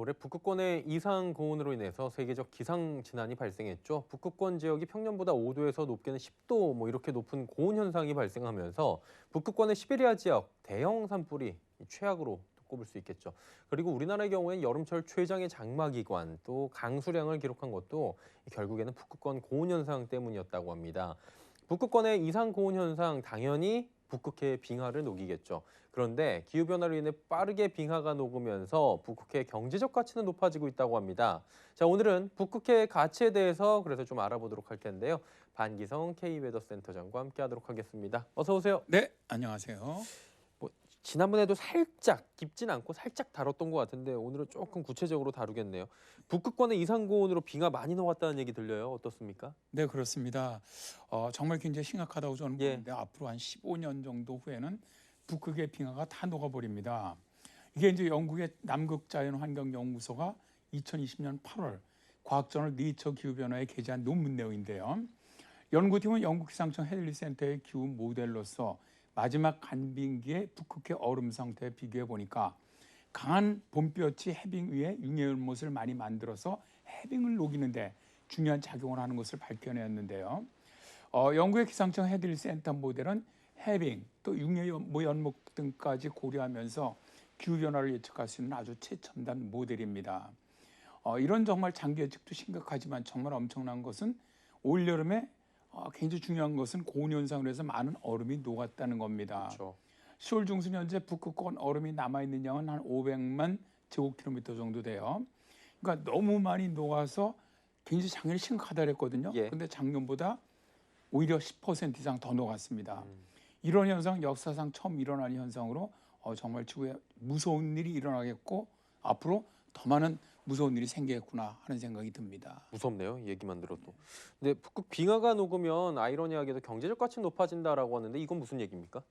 올해 북극권의 이상 고온으로 인해서 세계적 기상 진환이 발생했죠. 북극권 지역이 평년보다 5도에서 높게는 10도 이렇게 높은 고온 현상이 발생하면서 북극권의 시베리아 지역 대형 산불이 최악으로 꼽을 수 있겠죠. 그리고 우리나라의 경우에는 여름철 최장의 장마기관 또 강수량을 기록한 것도 결국에는 북극권 고온 현상 때문이었다고 합니다. 북극권의 이상 고온 현상 당연히 북극해의 빙하를 녹이겠죠. 그런데 기후변화로 인해 빠르게 빙하가 녹으면서 북극해의 경제적 가치는 높아지고 있다고 합니다. 자, 오늘은 북극해의 가치에 대해서 그래서 좀 알아보도록 할 텐데요. 반기성 K웨더센터장과 함께하도록 하겠습니다. 어서 오세요. 네, 안녕하세요. 지난번에도 살짝 깊진 않고 살짝 다뤘던 것 같은데 오늘은 조금 구체적으로 다루겠네요. 북극권의 이상 고온으로 빙하 많이 녹았다는 얘기 들려요. 어떻습니까? 네, 그렇습니다. 정말 굉장히 심각하다고 저는 예. 보는데 앞으로 한 15년 정도 후에는 북극의 빙하가 다 녹아버립니다. 이게 이제 영국의 남극자연환경연구소가 2020년 8월 과학저널 네이처 기후변화에 게재한 논문 내용인데요. 연구팀은 영국 기상청 헤들리 센터의 기후 모델로서 마지막 간빙기의 북극해 얼음 상태에 비교해 보니까 강한 봄볕이 해빙 위에 융해 연못을 많이 만들어서 해빙을 녹이는데 중요한 작용을 하는 것을 밝혀내었는데요. 영국의 기상청 헤들리 센터 모델은 해빙 또 융해 연못 등까지 고려하면서 기후 변화를 예측할 수 있는 아주 최첨단 모델입니다. 이런 정말 장기 예측도 심각하지만 정말 엄청난 것은 올 여름에 굉장히 중요한 것은 고온 현상으로 해서 많은 얼음이 녹았다는 겁니다. 그렇죠. 10월 중순 현재 북극권 얼음이 남아있는 양은 한 500만 제곱킬로미터 정도 돼요. 그러니까 너무 많이 녹아서 굉장히 작년에 심각하다 그랬거든요. 예. 그런데 작년보다 오히려 10% 이상 더 녹았습니다. 이런 현상 역사상 처음 일어나는 현상으로 정말 지구에 무서운 일이 일어나겠고 앞으로 더 많은 무서운 일이 생기겠구나 하는 생각이 듭니다. 무섭네요. 얘기만 들어도. 근데 북극 빙하가 녹으면 아이러니하게도 경제적 가치는 높아진다라고 하는데 이건 무슨 얘기입니까?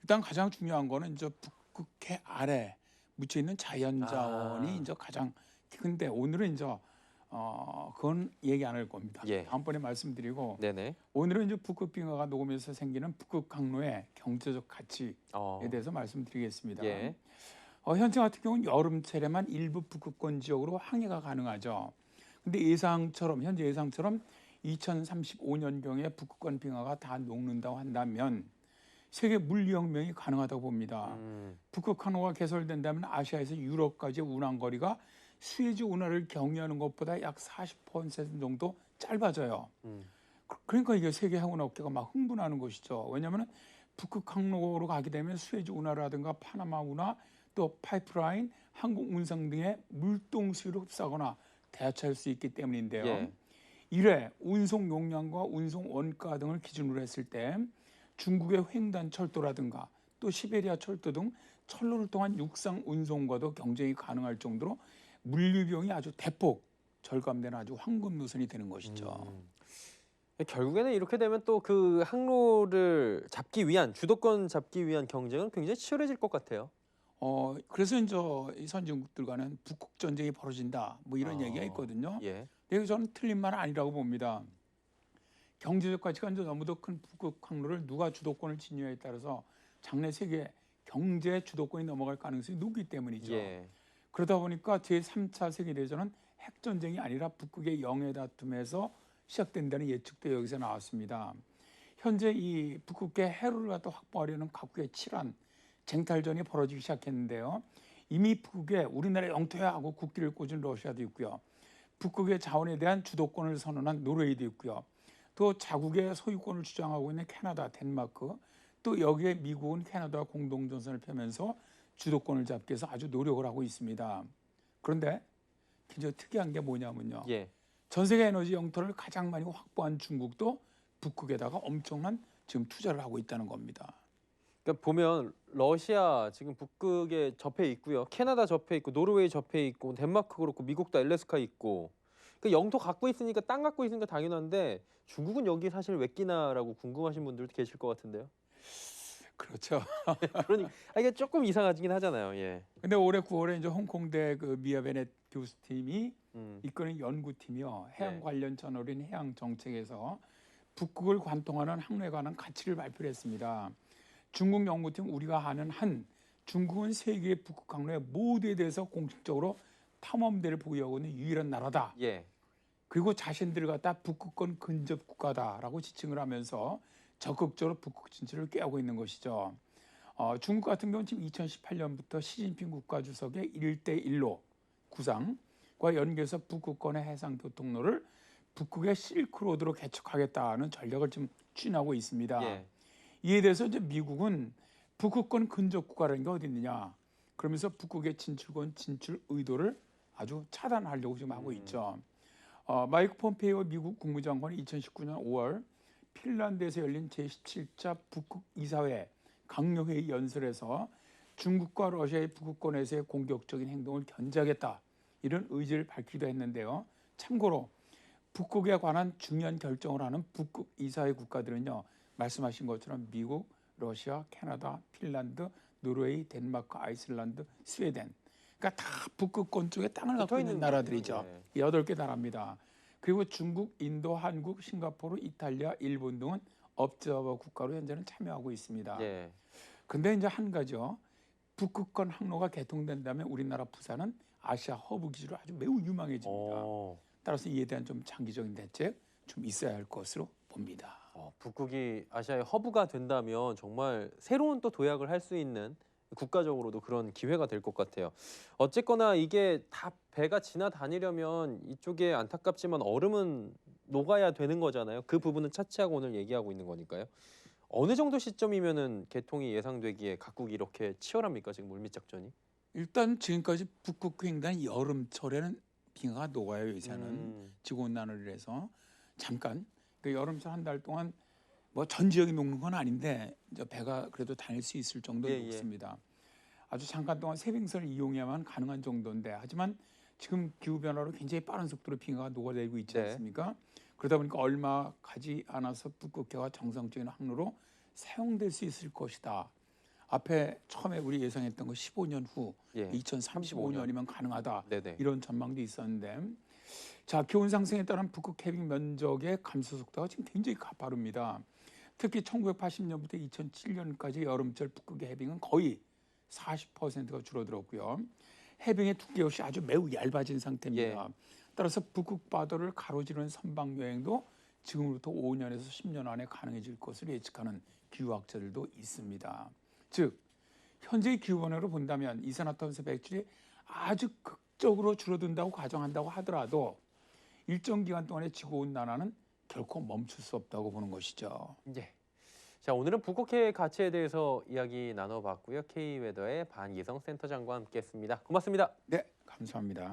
일단 가장 중요한 거는 이제 북극해 아래 묻혀 있는 자연자원이 이제 가장 큰데 오늘은 이제 그건 얘기 안 할 겁니다. 예. 다음번에 말씀드리고 네네. 오늘은 이제 북극 빙하가 녹으면서 생기는 북극 항로의 경제적 가치에 어, 대해서 말씀드리겠습니다. 예. 현재 같은 경우는 여름철에만 일부 북극권 지역으로 항해가 가능하죠. 근데 현재 예상처럼 2035년경에 북극권 빙하가 다 녹는다고 한다면 세계 물리혁명이 가능하다고 봅니다. 북극 항로가 개설된다면 아시아에서 유럽까지의 운항 거리가 수에즈 운하를 경유하는 것보다 약 40% 정도 짧아져요. 그러니까 이게 세계 항공업계가 막 흥분하는 것이죠. 왜냐하면 북극 항로로 가게 되면 수에즈 운하라든가 파나마 운하 또 파이프라인, 항공 운송 등의 물동 수위를 흡수하거나 대하차할 수 있기 때문인데요. 예. 이래 운송 용량과 운송 원가 등을 기준으로 했을 때 중국의 횡단 철도라든가 또 시베리아 철도 등 철로를 통한 육상 운송과도 경쟁이 가능할 정도로 물류 비용이 아주 대폭 절감되는 아주 황금 노선이 되는 것이죠. 결국에는 이렇게 되면 또 그 항로를 잡기 위한 주도권 잡기 위한 경쟁은 굉장히 치열해질 것 같아요. 그래서 이제 이 선진국들 간은 북극 전쟁이 벌어진다 뭐 이런 얘기가 있거든요. 예. 근데 저는 틀린 말은 아니라고 봅니다. 경제적 가치가 이제 너무도 큰 북극 항로를 누가 주도권을 지니냐에 따라서 장래 세계 경제 주도권이 넘어갈 가능성이 높기 때문이죠. 예. 그러다 보니까 제3차 세계대전은 핵전쟁이 아니라 북극의 영해 다툼에서 시작된다는 예측도 여기서 나왔습니다. 현재 이 북극의 해로를 갖다 확보하려는 각국의 치란 쟁탈전이 벌어지기 시작했는데요. 이미 북극에 우리나라 영토야 하고 국기를 꽂은 러시아도 있고요. 북극의 자원에 대한 주도권을 선언한 노르웨이도 있고요. 또 자국의 소유권을 주장하고 있는 캐나다, 덴마크, 또 여기에 미국은 캐나다와 공동전선을 펴면서 주도권을 잡기 위해서 아주 노력을 하고 있습니다. 그런데 굉장히 특이한 게 뭐냐면요. 예. 전 세계 에너지 영토를 가장 많이 확보한 중국도 북극에다가 엄청난 지금 투자를 하고 있다는 겁니다. 그러니까 보면 러시아 지금 북극에 접해 있고요. 캐나다 접해 있고 노르웨이 접해 있고 덴마크 그렇고 미국도 알래스카 있고. 그 영토 갖고 있으니까 땅 갖고 있으니까 당연한데 중국은 여기 사실 왜 끼나라고 궁금하신 분들도 계실 것 같은데요. 그렇죠. 그러니 이게 조금 이상하긴 하잖아요. 예. 근데 올해 9월에 이제 홍콩대 그 미아 베넷 교수팀이 음. 이끄는 연구팀이요. 해양 네. 관련 저널인 해양 정책에서 북극을 관통하는 항로에 관한 가치를 발표를 했습니다. 중국 연구팀 우리가 아는 한 중국은 세계의 북극 항로의 모두에 대해서 공식적으로 탐험대를 보유하고 있는 유일한 나라다. 예. 그리고 자신들을 갖다 북극권 근접 국가다라고 지칭을 하면서 적극적으로 북극 진출을 꾀하고 있는 것이죠. 중국 같은 경우는 지금 2018년부터 시진핑 국가주석의 1대1로 구상과 연계해서 북극권의 해상 교통로를 북극의 실크로드로 개척하겠다는 전략을 지금 추진하고 있습니다. 예. 이에 대해서 이제 미국은 북극권 근접 국가라는 게 어디 있느냐, 그러면서 북극의 진출권 진출 의도를 아주 차단하려고 지금 하고 있죠. 마이크 폼페이오 미국 국무장관이 2019년 5월 핀란드에서 열린 제17차 북극 이사회 강요회의 연설에서 중국과 러시아의 북극권에서의 공격적인 행동을 견제하겠다, 이런 의지를 밝히기도 했는데요. 참고로 북극에 관한 중요한 결정을 하는 북극 이사회 국가들은요, 말씀하신 것처럼 미국, 러시아, 캐나다, 핀란드, 노르웨이, 덴마크, 아이슬란드, 스웨덴, 그러니까 다 북극권 쪽에 땅을 갖고 있는 나라들이죠. 네. 8개 나라입니다. 그리고 중국, 인도, 한국, 싱가포르, 이탈리아, 일본 등은 업저버 국가로 현재는 참여하고 있습니다. 예. 근데 이제 한 가지요. 북극권 항로가 개통된다면 우리나라 부산은 아시아 허브 기지로 아주 매우 유망해집니다. 따라서 이에 대한 좀 장기적인 대책 좀 있어야 할 것으로 봅니다. 북극이 아시아의 허브가 된다면 정말 새로운 또 도약을 할 수 있는, 국가적으로도 그런 기회가 될 것 같아요. 어쨌거나 이게 다 배가 지나다니려면 이쪽에 안타깝지만 얼음은 녹아야 되는 거잖아요. 그 부분은 차치하고 오늘 얘기하고 있는 거니까요. 어느 정도 시점이면은 개통이 예상되기에 각국이 이렇게 치열합니까? 지금 물밑 작전이? 일단 지금까지 북극 횡단 여름철에는 빙하가 녹아요. 요새는 지구온난화를 해서 잠깐 그 여름철 한 달 동안 뭐 전 지역이 녹는 건 아닌데 이제 배가 그래도 다닐 수 있을 정도로 녹습니다. 아주 잠깐 동안 세빙선을 이용해야만 가능한 정도인데, 하지만 지금 기후 변화로 굉장히 빠른 속도로 빙하가 녹아내리고 있지 않습니까? 그러다 보니까 얼마 가지 않아서 북극해가 정상적인 항로로 사용될 수 있을 것이다. 앞에 처음에 우리 예상했던 거 15년 후 2035년이면 가능하다. 네네. 이런 전망도 있었는데, 자, 기온 상승에 따른 북극 해빙 면적의 감소 속도가 지금 굉장히 가파릅니다. 특히 1980년부터 2007년까지 여름철 북극의 해빙은 거의 40%가 줄어들었고요. 해빙의 두께 역시 아주 매우 얇아진 상태입니다. 따라서 북극 바다를 가로지르는 선박 여행도 지금부터 5년에서 10년 안에 가능해질 것으로 예측하는 기후학자들도 있습니다. 즉, 현재의 기후 변화로 본다면 이산화탄소 배출이 아주 극적으로 줄어든다고 가정한다고 하더라도 일정 기간 동안의 지구온난화는 결코 멈출 수 없다고 보는 것이죠. 예. 자, 오늘은 북극해의 가치에 대해서 이야기 나눠봤고요. K웨더의 반기성 센터장과 함께했습니다. 고맙습니다. 네, 감사합니다.